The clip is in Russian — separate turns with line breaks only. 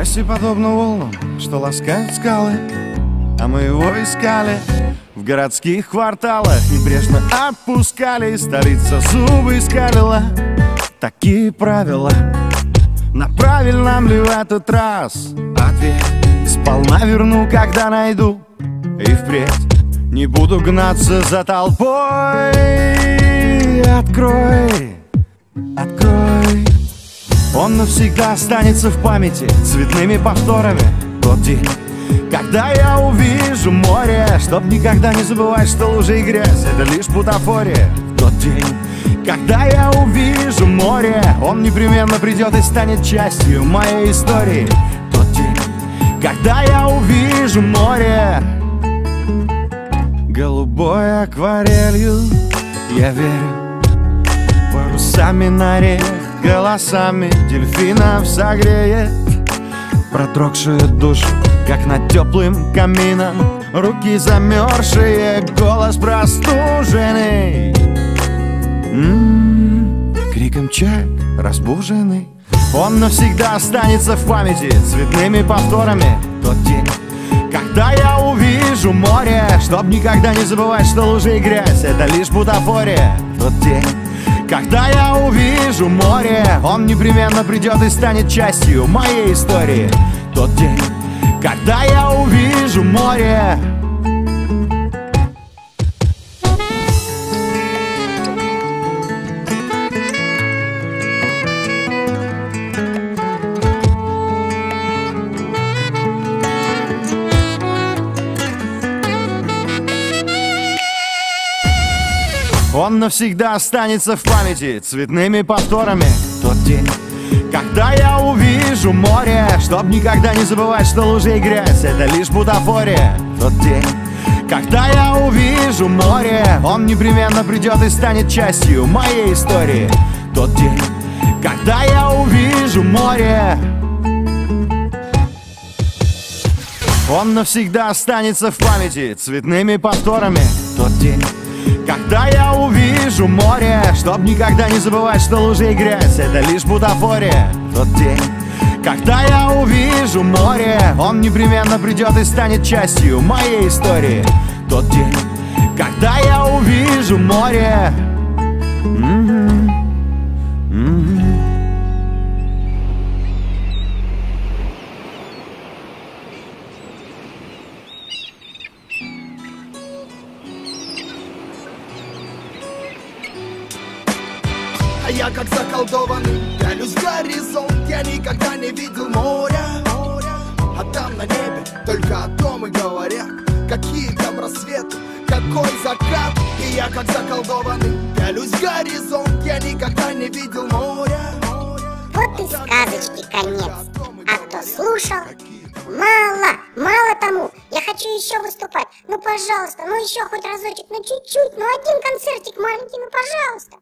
Счастье подобно волнам, что ласкают скалы, а мы его искали в городских кварталах. Небрежно отпускали, столица зубы скалила. Такие правила, на правильном ли в этот раз ответ? Сполна верну, когда найду, и впредь не буду гнаться за толпой. Открой, открой. Он навсегда останется в памяти цветными повторами. Тот день, когда я увижу море, чтоб никогда не забывать, что лужи и грязь — это лишь бутафория. Тот день, когда я увижу море, он непременно придет и станет частью моей истории. Тот день, когда я увижу море голубой акварелью, я верю, парусами на реках, голосами дельфинов согреет продрогшую душу, как над теплым камином. Руки замерзшие, голос простуженный, криком чаек разбуженный. Он навсегда останется в памяти цветными повторами. Тот день, когда я увижу море, чтоб никогда не забывать, что лужи и грязь — это лишь бутафория. Тот день, когда я увижу море, он непременно придет и станет частью моей истории. Тот день, когда я увижу море. Он навсегда останется в памяти цветными повторами. Тот день, когда я увижу море, чтоб никогда не забывать, что лужи и грязь — это лишь бутафория. Тот день, когда я увижу море, он непременно придет и станет частью моей истории. Тот день, когда я увижу море. Он навсегда останется в памяти цветными повторами. Тот день, когда я увижу море, чтоб никогда не забывать, что лужи и грязь — это лишь бутафория. Тот день, когда я увижу море, он непременно придет и станет частью моей истории. Тот день, когда я увижу море.
А я как заколдованный пялюсь в горизонт. Я никогда не видел моря, а там на небе только о том и говорят. Какие там рассветы, какой закат. И я как заколдованный пялюсь в горизонт. Я никогда не видел моря.
Вот и сказочки конец. А кто слушал? Мало тому. Я хочу еще выступать. Ну пожалуйста, ну еще хоть разочек, ну чуть-чуть, ну один концертик маленький, ну пожалуйста.